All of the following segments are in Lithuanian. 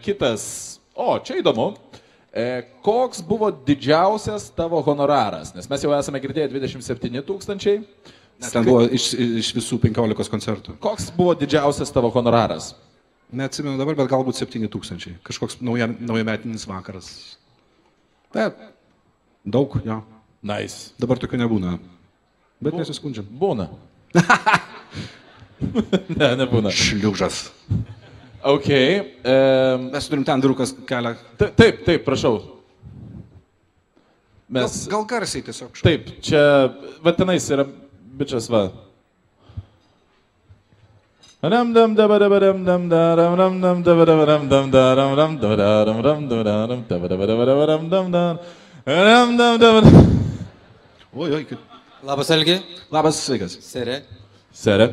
Kitas. O, čia įdomu. Koks buvo didžiausias tavo honoraras? Nes mes jau esame girdėję 27 000. Ten buvo iš visų 15 koncertų. Koks buvo didžiausias tavo honoraras? Neatsimenu dabar, bet galbūt 7 000. Kažkoks naujametinis vakaras. Taip, daug, jo. Nice. Dabar tokių nebūna. Bet nesiskundžiam. Būna. Ne, nebūna. Šliužas. Ok. Mes turim ten drukas kelią. Taip, prašau. Mes... Gal garsiai tiesiog. Taip, čia, va tenais yra bičias, va. Oi, Labas, Algi. Labas, sveikas. Sere.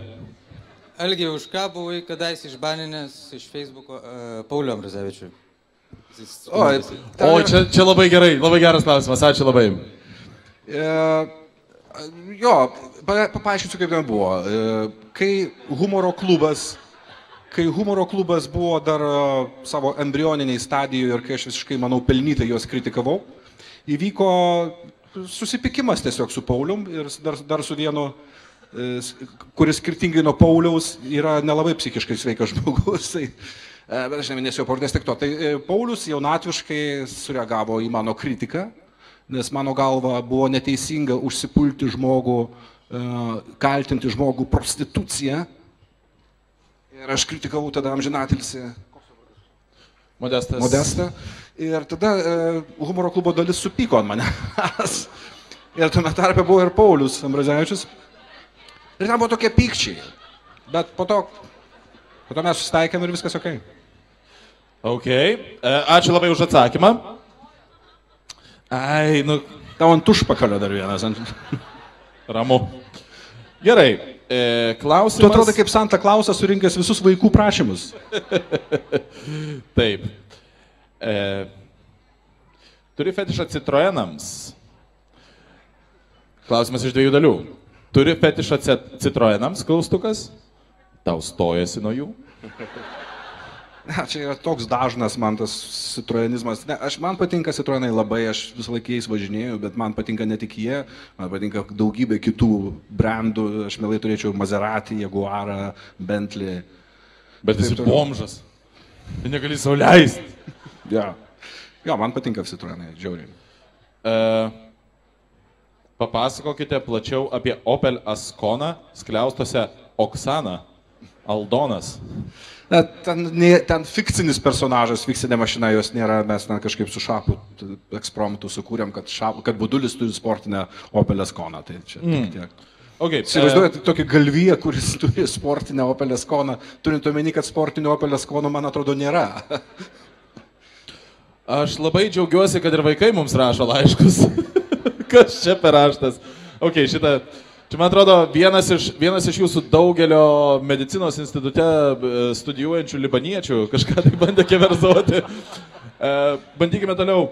Algi, už ką buvai kadais išbaninęs iš Facebooko Paulių Ambrazevičių? O, čia labai gerai, labai geras klausimas, ačiū labai. Jo, paaiškinsiu, kaip ten buvo. Kai humoro klubas buvo dar savo embrioniniai stadijoje ir kai aš visiškai, manau, pelnytai juos kritikavau, įvyko susipykimas tiesiog su Paulium ir dar su vienu, kuris skirtingai nuo Pauliaus yra nelabai psichiškai sveikas žmogus. Bet aš neminėsiu pavardės tik to. Tai Paulius jaunatviškai sureagavo į mano kritiką, nes mano galva buvo neteisinga užsipulti žmogų, kaltinti žmogų prostituciją. Ir aš kritikavau tada amžinatilsį Modestą. Ir tada humoro klubo dalis supyko ant manęs. Ir tuomet tarpe buvo ir Paulius Ambrazevičius. Ir ten buvo tokie pykčiai. Bet po to mes susitaikėm ir viskas ok. Ok. Ačiū labai už atsakymą. Tau ant užpakalio dar vienas. Ramu. Gerai. Klausimas. Tu atrodo kaip Santa Klausas surinkęs visus vaikų prašymus. Taip. Turi fetišą Citroenams? Klausimas iš 2 dalių. Turi fetišą Citroenams, klaustukas? Tau stojasi nuo jų? Čia yra toks dažnas man tas citroenizmas. Man patinka Citroenai labai, aš visą laiką jais važinėjau, bet man patinka ne tik jie, man patinka daugybė kitų brandų. Aš mielai turėčiau Maserati, Jaguarą, Bentley. Bet esi bomžas. Tai negali sau leisti. Jo, man patinka Citroenai, džiauriai. Papasakokite plačiau apie Opel Ascona, skliaustose Oksana, Aldonas. Ten fikcinis personažas, fikcinė mašina, jos nėra, mes ten kažkaip su Šapu ekspromptu sukūrėm, kad Budulis turi sportinę Opel Asconą. Tai čia tik tiek. Įsivaizduojate tokį galviją, kuris turi sportinę Opel Asconą, turint omeny, kad sportinio Opel Ascono, man atrodo, nėra. Aš labai džiaugiuosi, kad ir vaikai mums rašo laiškus. Kas čia per raštas? Ok, šitą... Čia, man atrodo, vienas iš jūsų daugelio medicinos institute studijuojančių libaniečių kažką tai bandė keverzuoti. Bandykime toliau.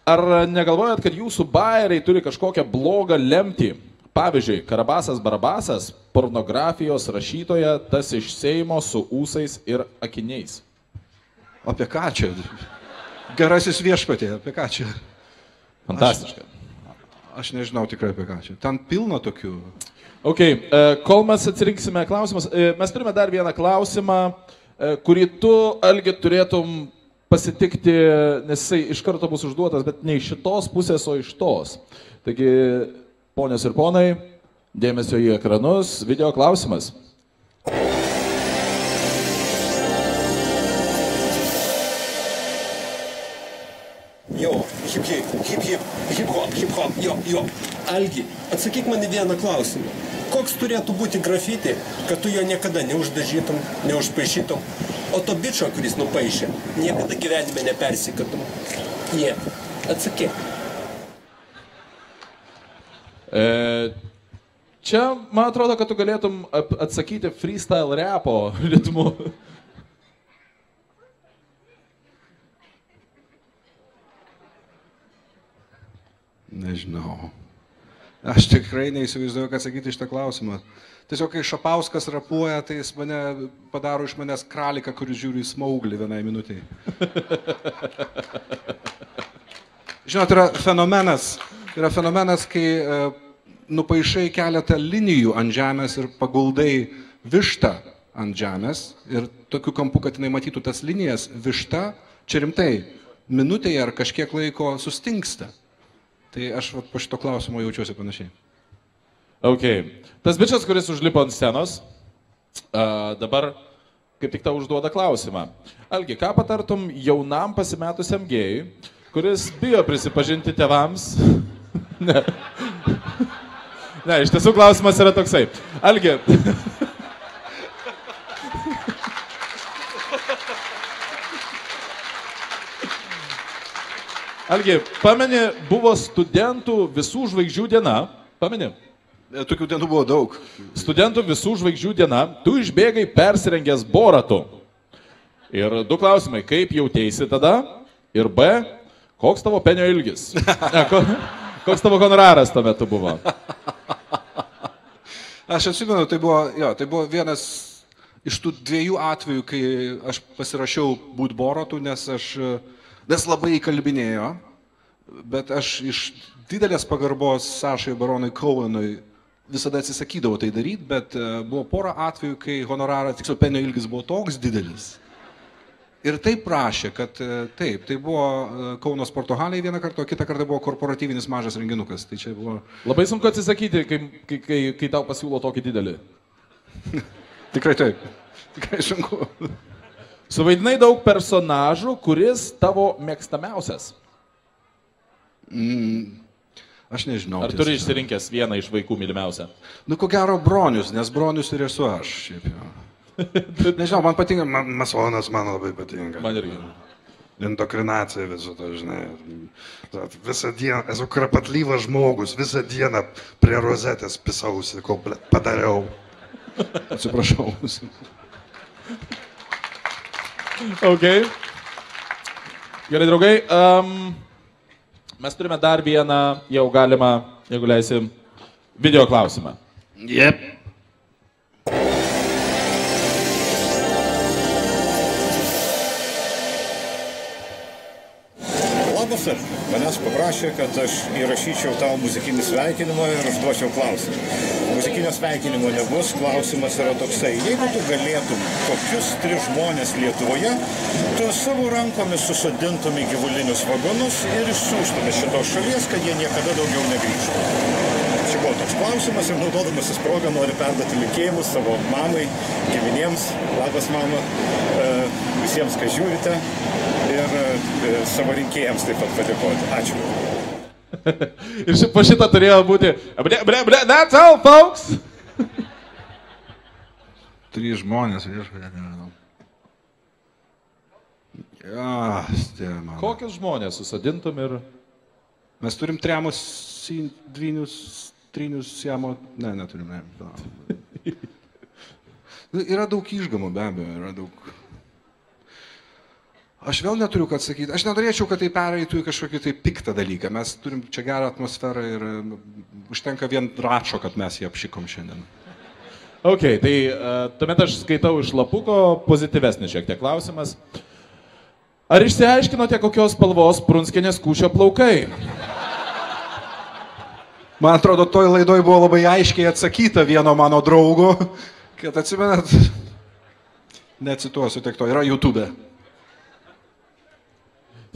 Ar negalvojat, kad jūsų bajeriai turi kažkokią blogą lemtį? Pavyzdžiui, Karabasas Barabasas, pornografijos rašytoja, tas iš Seimo su ūsais ir akiniais. Apie ką čia? Gerasis viešpatė, apie ką čia? Fantastiška. Aš nežinau tikrai apie ką čia. Ten pilna tokių. Ok, kol mes atsirinksime klausimus, mes turime dar vieną klausimą, kurį tu, Algi, turėtum pasitikti, nes jisai iš karto bus užduotas, bet ne iš šitos pusės, o iš tos. Taigi, ponios ir ponai, dėmesio į ekranus, video klausimas. Jo, hip-hop, jo. Algi, atsakyk man į vieną klausimą. Koks turėtų būti grafiti, kad tu jo niekada neuždažytum, neužpaišytum, o to bičo, kuris nupaišė, niekada gyvenime nepersikatum? Atsakyk. Čia, man atrodo, kad tu galėtum atsakyti freestyle rapo ritmu. Nežinau. Aš tikrai neįsivaizduoju, kad sakyti šitą klausimą. Tiesiog, kai Šapauskas rapuoja, tai jis mane padaro iš manęs kraliką, kuris žiūri į smauglį vienai minutiai. Žinot, yra fenomenas, kai nupaišai keletą linijų ant žemės ir paguldai vištą ant žemės ir tokiu kampu, kad jinai matytų tas linijas, višta, čia rimtai, minutėje ar kažkiek laiko sustingsta. Tai aš po šito klausimo jaučiuosi panašiai. Ok. Tas bičias, kuris užlipo ant scenos, dabar kaip tik tau užduoda klausimą. Algi, ką patartum jaunam pasimetusiam gėjui, kuris bijo prisipažinti tėvams? Ne. Ne, iš tiesų klausimas yra toksai. Algi. Algi, pameni, buvo studentų visų žvaigždžių diena. Pameni? Tokių dienų buvo daug. Studentų visų žvaigždžių diena. Tu išbėgai persirengęs Boratu. Ir du klausimai. Kaip jautėsi tada? Ir B. Koks tavo penio ilgis? Ne, koks tavo honoraras tuo metu buvo? Aš atsimenu, tai buvo vienas iš tų dviejų atvejų, kai aš pasirašiau būt Boratu, nes labai įkalbinėjo, bet aš iš didelės pagarbos Sašai Baronui Cohenui visada atsisakydavau tai daryti, bet buvo pora atvejų, kai honoraras, tiksliau penio ilgis buvo toks didelis. Ir taip prašė, kad taip, tai buvo Kauno sporto halėje vieną kartą, o kitą kartą buvo korporatyvinis mažas renginukas. Tai čia buvo... Labai sunku atsisakyti, kai tau pasiūlo tokį didelį. Tikrai taip. Tikrai sunku. Suvaidinai daug personažų, kuris tavo mėgstamiausias? Aš nežinau. Ar turi išsirinkęs vieną iš vaikų mylimiausią? Nu, ko gero Bronius, nes Bronius ir esu aš. Šiaip jau. Nežinau, man patinka, masonas man labai patinka. Man irgi. Indokrinacija viso to, žinai. Visą dieną, esu krapatlyvas žmogus, visą dieną prie rozetės pisausi, ko padariau. Atsiprašau. Ok. Gerai, draugai. Mes turime dar vieną, jau galima, jeigu leisim, video klausimą. Jep. Manęs paprašė, kad aš įrašyčiau tau muzikinį sveikinimą ir užduočiau klausimą. Muzikinio sveikinimo nebus, klausimas yra toksai. Jeigu tu galėtum kokius 3 žmonės Lietuvoje, tu savo rankomis susodintum į gyvulinius vagonus ir išsiųstum iš šitos šalies, kad jie niekada daugiau negrįžtų. Čia buvo toks klausimas ir naudodamasis progą noriu perduoti linkėjimus savo mamai, giminėms, labas mama, visiems, kas žiūrite. Ir savo rinkėjams taip pat padėkoti. Ačiū. Ir po šitą turėjo būti... That's all, folks! 3 žmonės, viešpatie, nežinau. Kokius žmonės susadintum ir... Mes turim tremus, dvynius, trynius, siamo... Ne, neturim, ne. Yra daug išgamų, be abejo, yra daug... Aš vėl neturiu ką atsakyti. Aš nenorėčiau, kad tai pereitų į kažkokį tai piktą dalyką. Mes turim čia gerą atmosferą ir užtenka vien račo, kad mes jį apšikom šiandien. Ok, tai tuomet aš skaitau iš lapuko, pozityvesnis šiek tiek klausimas. Ar išsiaiškinote, kokios spalvos Prunskienės Kūčio plaukai? Man atrodo, toj laidoj buvo labai aiškiai atsakyta vieno mano draugo, kad atsimenat, necituosiu, tik to yra YouTube.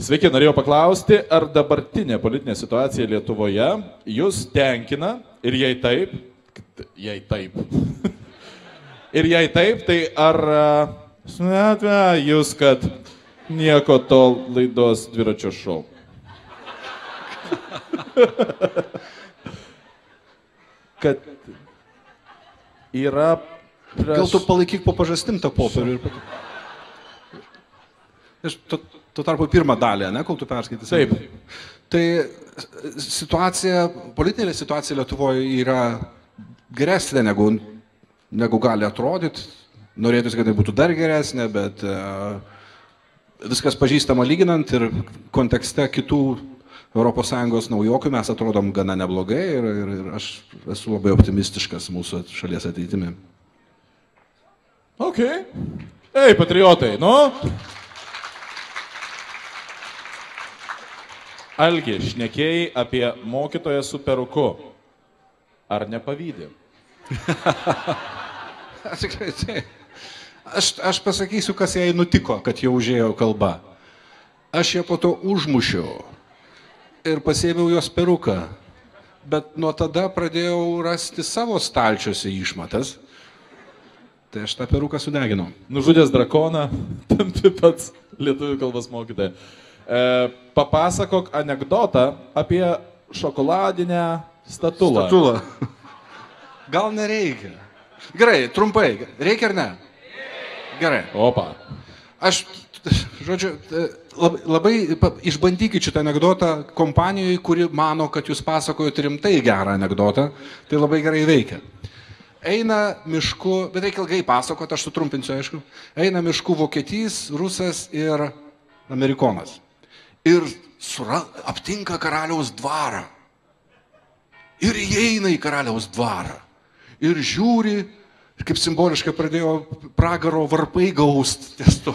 Sveiki, norėjau paklausti, ar dabartinė politinė situacija Lietuvoje jūs tenkina ir jei taip, ir jei taip, tai ar sunetvė jūs, kad nieko to laidos dviračio šou? Kad yra... Gal tu palaikyk po pažastim tą popierių ir... Tuo tarpu pirmą dalį, ne, kol tu perskaitysi. Taip. Tai politinė situacija Lietuvoje yra geresnė negu gali atrodyti. Norėtųsi, kad tai būtų dar geresnė, bet viskas pažįstama lyginant ir kontekste kitų ES naujokų, mes atrodom gana neblogai ir aš esu labai optimistiškas mūsų šalies ateitimi. Ok. Ei, patriotai, nu. Algi, šnekėjai apie mokytoją su peruku. Ar nepavydė? Aš pasakysiu, kas jai nutiko, kad jau užėjo kalba. Aš ją po to užmušiau ir pasėmiau jos peruką, bet nuo tada pradėjau rasti savo stalčiuose išmatas, tai aš tą peruką sudeginau. Nužudęs drakoną, tampi pats lietuvių kalbos mokytoja. Papasakok anekdotą apie šokoladinę statulą. Gal nereikia. Gerai, trumpai. Reikia ar ne? Gerai. Opa. Aš, žodžiu, labai išbandykit šitą anekdotą kompanijoje, kuri mano, kad jūs pasakojate rimtai gerą anekdotą. Tai labai gerai veikia. Eina mišku, bet reikia ilgai pasakoti, aš sutrumpinsiu, aišku. Eina mišku vokietys, rusas ir amerikonas. Ir aptinka karaliaus dvarą. Ir įeina į karaliaus dvarą. Ir žiūri, ir kaip simboliškai pradėjo pragaro varpai gaust ties to.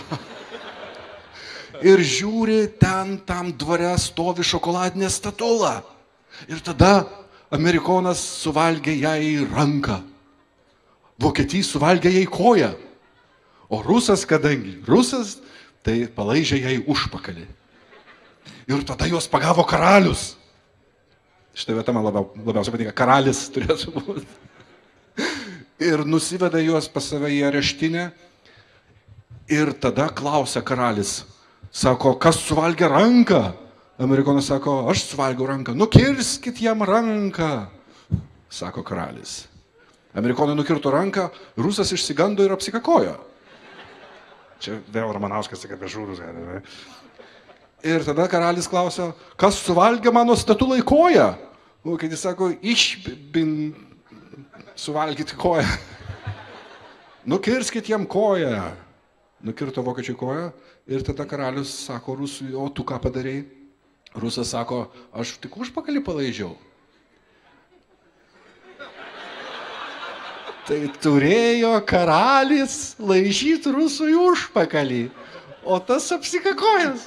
Ir žiūri, ten tam dvare stovi šokoladinė statula. Ir tada amerikonas suvalgė ją į ranką. Vokietys suvalgė ją į koją. O rusas, kadangi rusas, tai palaižė ją į užpakalį. Ir tada juos pagavo karalius. Šitą vietą man labiausiai patinka. Karalis turėtų būti. Ir nusiveda juos pas save į areštinę. Ir tada klausia karalis. Sako, kas suvalgė ranką? Amerikonas sako, aš suvalgiau ranką. Nukirskit jam ranką, sako karalis. Amerikonai nukirto ranką, rusas išsigando ir apsikakojo. Čia vėl Ramanauskas tik apie žūrus. Ir tada karalis klausia, kas suvalgė mano statulai koją? O kai jis sako, suvalgyti koją. Nukirskit jam koją. Nukirto vokiečiai koją. Ir tada karalius sako rusui, o tu ką padarei? Rusas sako, aš tik užpakalį palaižiau. Tai turėjo karalis laižyti rusui užpakalį, o tas apsikakojęs.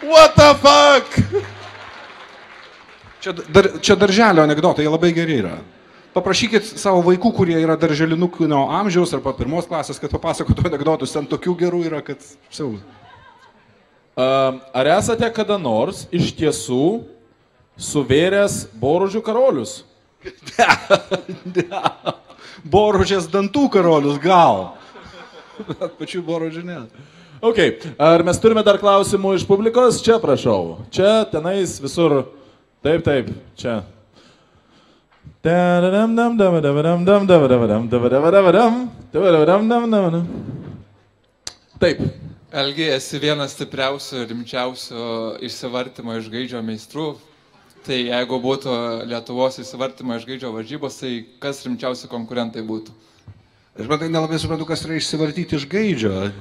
What the fuck? Čia darželio anekdotai, jie labai geri yra. Paprašykit savo vaikų, kurie yra darželinukinio amžiaus arba pirmos klasės, kad papasakotų anekdotus, ten tokių gerų yra, kad siaubas. Ar esate kada nors iš tiesų suvėręs Boružių karolius? Ne. Boružės dantų karolius gal. Bet pačių Boružių ne. Ok, ar mes turime dar klausimų iš publikos? Čia prašau. Čia, tenais, visur. Taip, čia. Taip. Algi, esi vienas stipriausių ir rimčiausių išsivartymo iš gaidžio meistrų. Tai jeigu būtų Lietuvos išsivartymo iš gaidžio varžybos, tai kas rimčiausi konkurentai būtų? Aš matai nelabai suprantu, kas yra išsivartyti iš gaidžio.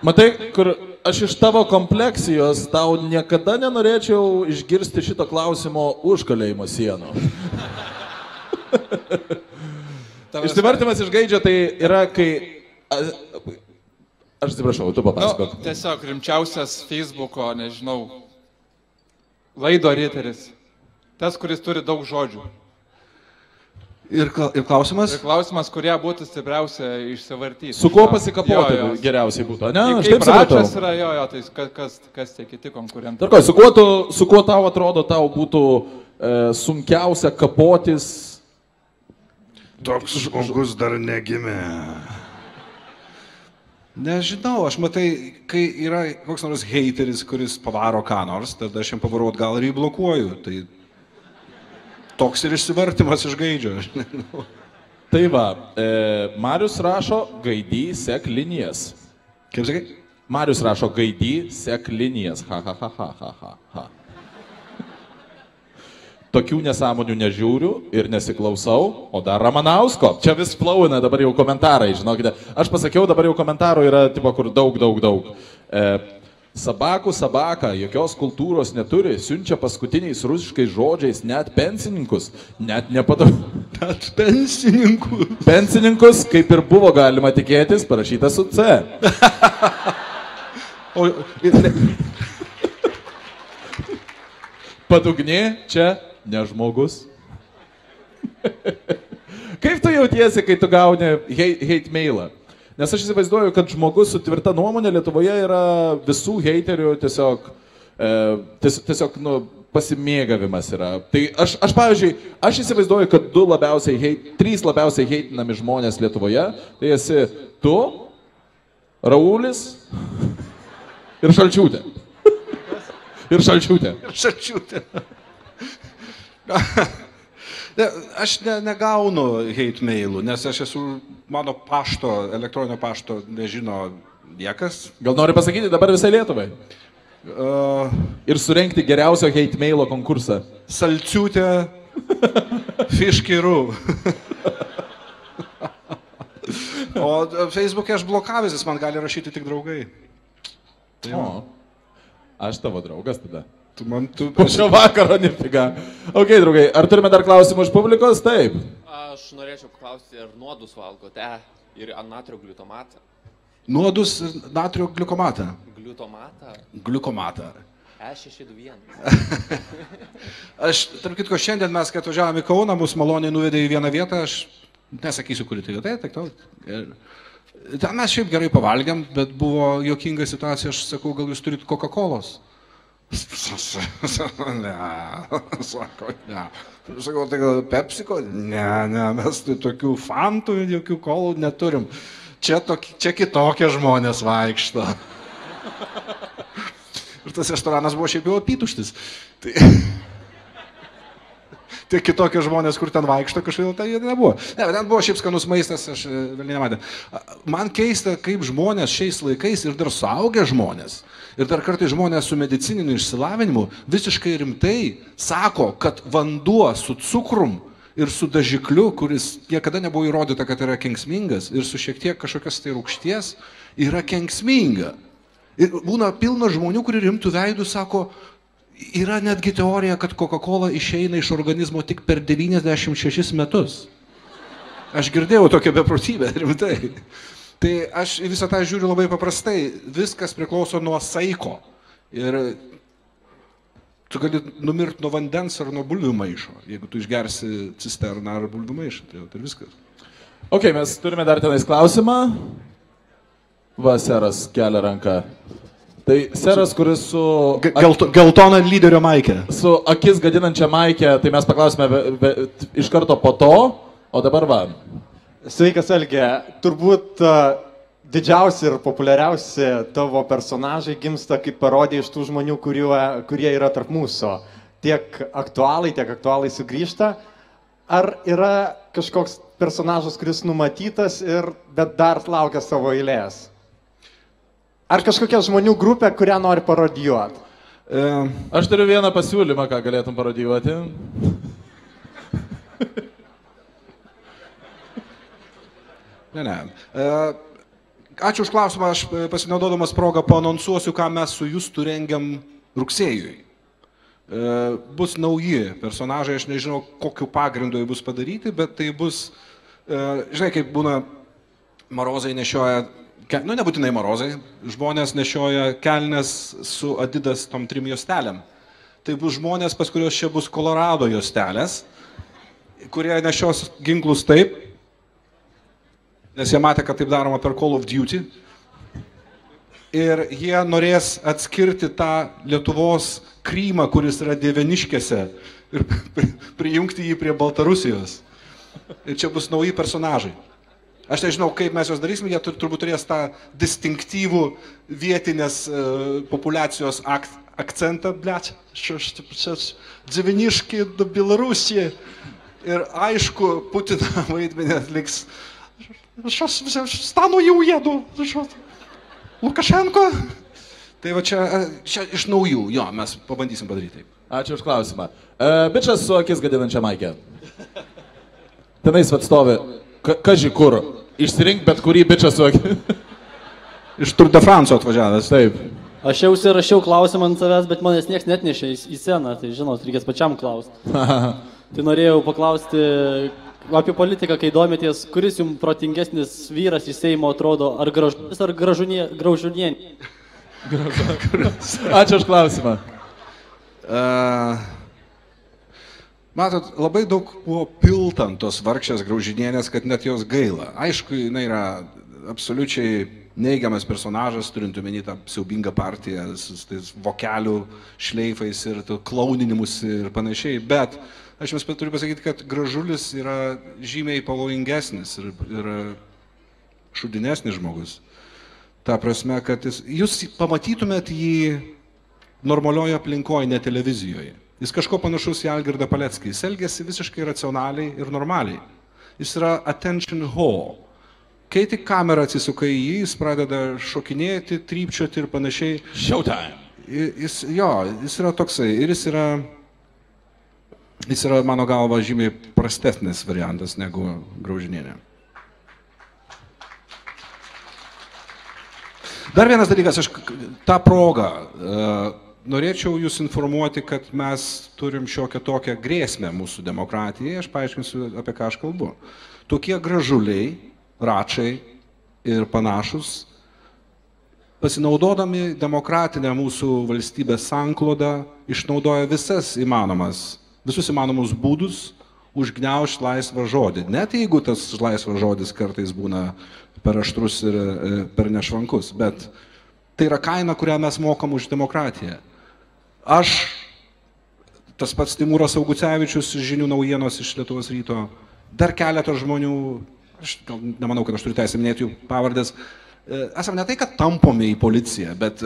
Matai, kur aš iš tavo kompleksijos tau niekada nenorėčiau išgirsti šito klausimo už kalėjimo sienų. Išsivartymas iš gaidžio tai yra, kai... Aš atsiprašau, tu papasakok. Tiesiog rimčiausias Facebooko, nežinau, laido riteris. Tas, kuris turi daug žodžių. Ir klausimas? Ir klausimas, kurie būtų stipriausia išsivartyti. Su kuo pasikapoti geriausiai būtų, ne? Aš taip supratau. Yra tai kas tie kiti konkurentai. Tarko, su kuo tau atrodo, tau būtų sunkiausia kapotis? Toks žmogus dar negimė. Nežinau, aš matai, kai yra koks nors hateris, kuris pavaro ką nors, tada aš jam pavarau atgal ir jį blokuoju. Tai toks ir išsivartymas iš gaidžio, aš nežinau. Tai va, Marius rašo gaidy sek linijas. Kaip sakai? Marius rašo gaidy sek linijas. Ha. tokių nesąmonių nežiūriu ir nesiklausau, o dar Ramanausko. Čia vis plauna dabar jau komentarai, žinokite. Aš pasakiau, dabar jau komentarų yra, tipo, kur daug. Sabakų sabaka, jokios kultūros neturi, siunčia paskutiniais rusiškais žodžiais net pensininkus, net Net pensininkus. Pensininkus, kaip ir buvo galima tikėtis, parašyta su C. Padugnė čia ne žmogus. Kaip tu jautiesi, kai tu gauni hate mailą? Nes aš įsivaizduoju, kad žmogus su tvirta nuomonė Lietuvoje yra visų heiterių tiesiog pasimėgavimas yra. Tai aš pavyzdžiui, aš įsivaizduoju, kad 3 labiausiai heitinami žmonės Lietuvoje, tai esi tu, Raulis ir Šalčiūtė. Ir Šalčiūtė. Aš negaunu hate mailų, nes aš esu, mano elektroninio pašto nežino niekas. Gal nori pasakyti dabar visai Lietuvai? Ir surenkti geriausio hate mailo konkursą. Salciūtė, Fiškirų. O Facebook'e aš blokavęs, man gali rašyti tik draugai. O, aš tavo draugas tada. Tu po šio vakaro nefiga. Ok, draugai, ar turime dar klausimų iš publikos? Taip. Aš norėčiau klausti, ar nuodus valgote ir natrio gliutomatą? Nuodus ir natrio glikomatą? Gliutomatą. E621. Aš, tarp kitko, šiandien mes, kai atvažiavome į Kauną, mus maloniai nuvedė į vieną vietą, aš nesakysiu, kuri tai vieta, tik tau. Ten mes šiaip gerai pavalgėm, bet buvo juokinga situacija, aš sakau, gal jūs turit Coca-Colos? Ne, sako, ne. Sakau, tai gal Pepsiko? Ne, mes tai tokių fantų, jokių kolų neturim. Čia kitokie žmonės vaikšto. Ir tas restoranas buvo šiaip jau apytuštis. Tai kitokie žmonės, kur ten vaikšto, kažkaip tai nebuvo. Ne, bet ten buvo šiaip skanus maistas, aš vėl nematė. Man keista, kaip žmonės šiais laikais ir dar suaugę žmonės, ir dar kartai žmonės su medicininiu išsilavinimu visiškai rimtai sako, kad vanduo su cukrum ir su dažikliu, kuris niekada nebuvo įrodyta, kad yra kenksmingas, ir su šiek tiek kažkokios tai rūgšties, yra kenksminga. Ir būna pilna žmonių, kurie rimtų veidų sako, yra netgi teorija, kad Coca-Cola išeina iš organizmo tik per 96 metus. Aš girdėjau tokią beprotybę, rimtai. Tai aš visą tą žiūriu labai paprastai. Viskas priklauso nuo saiko. Ir tu gali numirti nuo vandens ar nuo bulvių maišo, jeigu tu išgersi cisterną ar bulvių maišą. Tai viskas. Ok, mes turime dar tenais klausimą. Seras kelia ranką. Tai seras, kuris su... Geltona lyderio maikė. Su akis gadinančia maikė, tai mes paklausime iš karto po to, o dabar va. Sveikas, Algi. Turbūt didžiausi ir populiariausi tavo personažai gimsta kaip parodija iš tų žmonių, kurie yra tarp mūsų. Tiek aktualai sugrįžta. Ar yra kažkoks personažas, kuris numatytas, bet dar laukia savo eilės? Ar kažkokia žmonių grupė, kurią nori parodijuoti? Aš turiu vieną pasiūlymą, ką galėtum parodijuoti. Ne. Ačiū už klausimą, aš pasinaudodamas progą paanonsuosiu, ką mes su Justu rengiam rugsėjui. Bus nauji personažai, aš nežinau, kokiu pagrindu jie bus padaryti, bet tai bus, žinai, kaip būna Marozai nešioja, nebūtinai Marozai, žmonės nešioja kelnes su Adidas tom 3 juostelėm. Tai bus žmonės, pas kurios čia bus Colorado juostelės, kurie nešios ginklus taip, nes jie matė, kad taip daroma per Call of Duty. Ir jie norės atskirti tą Lietuvos Krymą, kuris yra Dieveniškėse, ir prijungti jį prie Baltarusijos. Ir čia bus nauji personažai. Aš nežinau, kaip mes juos darysime, jie turbūt turės tą distinktyvų vietinės populiacijos akcentą, blėt, Dieveniškė, Belarusija. Ir aišku, Putino vaidmenį atliks, stanu jau jėdu, Lukašenko, Tai va čia iš naujų, jo, mes pabandysim padaryti taip. Ačiū už klausimą. Bičas su akis gadinančia maikė. Tenais atstovi, kaži kur, išsirink bet kurį bičą su akis. Iš Tour de France atvažiavęs. Taip. Aš jau užsirašiau klausimą ant savęs, bet manęs nieks net nešė į sceną, tai žinot, reikės pačiam klausti. Tai norėjau paklausti apie politiką, kai domitės, kuris jums protingesnis vyras į Seimo atrodo, ar Gražulis, ar Graužunienė? Ačiū už klausimą. Matot, labai daug buvo piltant tos vargšės Graužinienės, kad net jos gaila. Aišku, jinai yra absoliučiai neigiamas personažas, turint omeny tą siaubingą partiją, su tais vokelių šleifais ir klauninimus ir panašiai, bet aš jums turiu pasakyti, kad Gražulis yra žymiai pavojingesnis ir šudinesnis žmogus. Ta prasme, kad jūs pamatytumėt jį normalioje aplinkoje, ne televizijoje. Jis kažko panašus į Algirdą Paleckį. Jis elgiasi visiškai racionaliai ir normaliai. Jis yra attention whore. Kai tik kamera atsisuka į jį, jis pradeda šokinėti, trypčioti ir panašiai. Showtime. Jis yra toksai. Ir jis yra, mano galva, žymiai prastesnis variantas negu Graužinienė. Dar vienas dalykas, aš tą progą norėčiau jūs informuoti, kad mes turim šiokią tokią grėsmę mūsų demokratijai, aš paaiškinsiu, apie ką aš kalbu. Tokie Gražuliai, Račai ir panašus, pasinaudodami demokratinę mūsų valstybės sanklodą, išnaudoja visus įmanomus būdus užgniaužti laisvą žodį. Net jeigu tas laisvas žodis kartais būna per aštrus ir per nešvankus, bet tai yra kaina, kurią mes mokam už demokratiją. Tas pats Timūras Augucevičius, žinių naujienos iš Lietuvos ryto, dar keletą žmonių, aš nemanau, kad aš turiu teisę minėti jų pavardės, esame ne tai, kad tampome į policiją, bet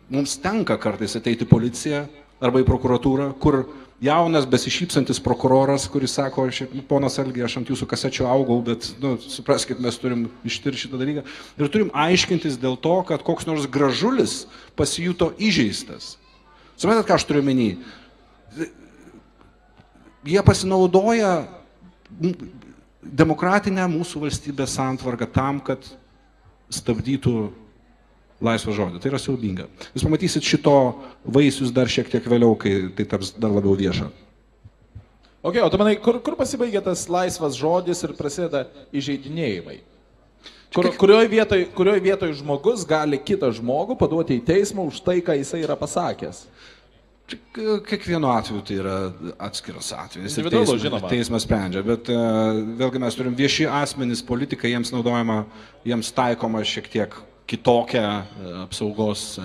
mums tenka kartais ateiti į policiją arba į prokuratūrą, kur jaunas, besišypsantis prokuroras, kuris sako, ponas Algi, aš ant jūsų kasečių augau, bet, supraskit, mes turim ištirti šitą dalyką. Ir turim aiškintis dėl to, kad koks nors Gražulis pasijuto įžeistas. Suprantat, ką aš turiu menį? Jie pasinaudoja demokratinę mūsų valstybės santvarką tam, kad stabdytų laisvą žodį. Tai yra siaubinga. Jūs pamatysit šito vaisius dar šiek tiek vėliau, kai tai taps dar labiau vieša. Ok, o tu manai, kur pasibaigia tas laisvas žodis ir prasideda įžeidinėjimai? Kurioje vietoje žmogus gali kitą žmogų paduoti į teismą už tai, ką jisai yra pasakęs? Kiekvienu atveju tai yra atskiras atvejis. Individualu, žinoma. Teismas sprendžia, bet vėlgi mes turim vieši asmenys, politikai, jiems taikoma šiek tiek kitokia apsaugos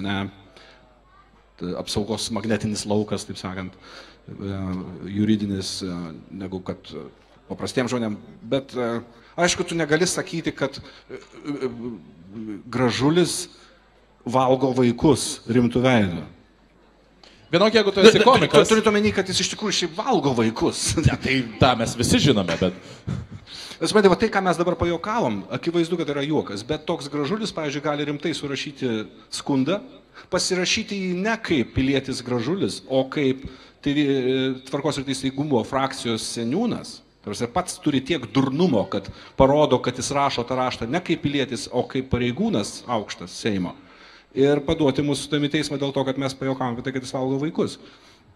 magnetinis laukas, taip sakant, juridinis, negu kad paprastiems žmonėms. Bet aišku, tu negali sakyti, kad Gražulis valgo vaikus rimtų veidų. Vienok, jeigu tu esi komikas... Turite omeny, kad jis iš tikrųjų šiaip valgo vaikus. Tai tą mes visi žinome, bet... Suprantate, tai, ką mes dabar pajuokavom, akivaizdu, kad yra juokas, bet toks Gražulis, pavyzdžiui, gali rimtai surašyti skundą, pasirašyti jį ne kaip pilietis Gražulis, o kaip Tvarkos ir teisingumo frakcijos seniūnas. Pats turi tiek durnumo, kad parodo, kad jis rašo tą raštą ne kaip pilietis, o kaip pareigūnas aukštas Seimo. Ir paduoti mūsų tami teismą dėl to, kad mes pajuokavom apie tai, kad jis valgo vaikus.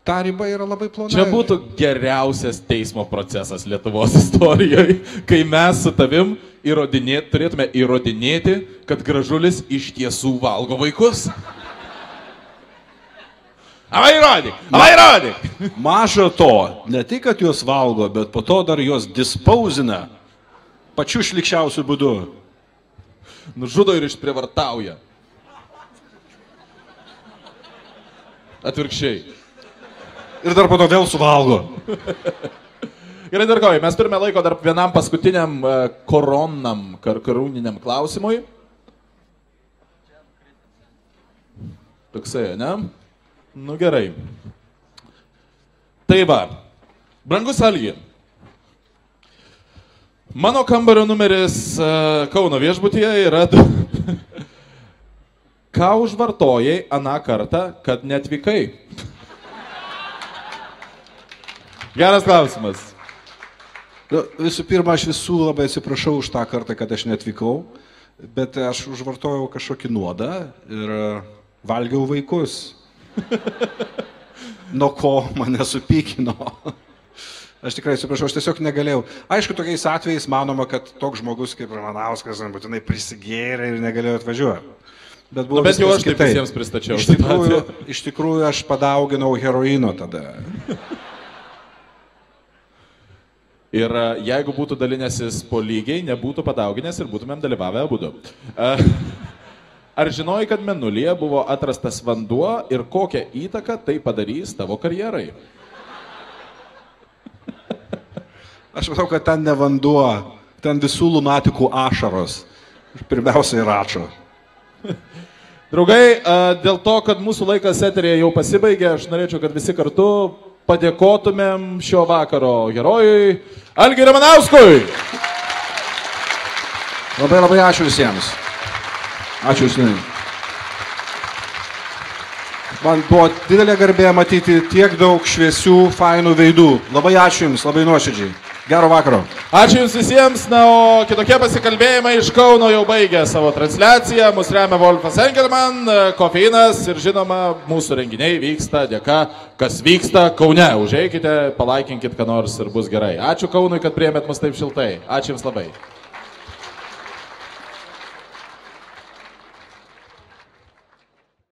Ta riba yra labai plona. Čia būtų geriausias teismo procesas Lietuvos istorijoje, kai mes su tavim turėtume įrodinėti, kad Gražulis iš tiesų valgo vaikus. Įrodyk! Maža to, ne tik, kad juos valgo, bet po to dar juos dispausina pačiu šlikščiausiu būdu. Nužudo ir išprievartauja. Atvirkščiai. Ir dar po to vėl suvalgo. Gerai, dargoji, mes turime laiko dar vienam paskutiniam karūniniam klausimui. Toksai, ne? Nu gerai. Tai va, brangus Algi, mano kambario numeris Kauno viešbutyje yra... ką užvartojai aną kartą, kad netvykai? Geras klausimas. Visų pirma, aš visų labai atsiprašau už tą kartą, kad aš netvykau, bet aš užvartojau kažkokį nuodą ir valgiau vaikus. Nuo ko mane supykino. Aš tikrai atsiprašau, aš tiesiog negalėjau. Aišku, tokiais atvejais manoma, kad toks žmogus kaip Ramanauskas būtinai prisigėrė ir negalėjo atvažiuoti. Bet buvo bet jau viskas aš taip kitaip. visiems pristačiau. Iš tikrųjų, aš padauginau heroino tada. Ir jeigu būtų dalinęsis po lygiai, nebūtų padauginęs ir būtumėm dalyvavę abudu. Ar žinojai, kad Mėnulyje buvo atrastas vanduo ir kokią įtaką tai padarys tavo karjerai? Aš manau, kad ten ne vanduo, ten visų lunatikų ašaros. Pirmiausia, ir ačo. Draugai, dėl to, kad mūsų laikas eterėje jau pasibaigė, aš norėčiau, kad visi kartu padėkotumėm šio vakaro herojui Algiui Ramanauskui. Labai ačiū visiems. Ačiū Justinai. Man buvo didelė garbė matyti tiek daug šviesių, fainų veidų. Labai ačiū Jums, labai nuoširdžiai. Gero vakaro. Ačiū Jums visiems, na, o kitokie pasikalbėjimai iš Kauno jau baigė savo transliaciją. Mūsų remia Wolfas Engelman, Kofeinas ir žinoma, mūsų renginiai vyksta dėka, kas vyksta Kaune. Užeikite, palaikinkit, ką nors ir bus gerai. Ačiū Kaunui, kad priėmėt mus taip šiltai. Ačiū Jums labai.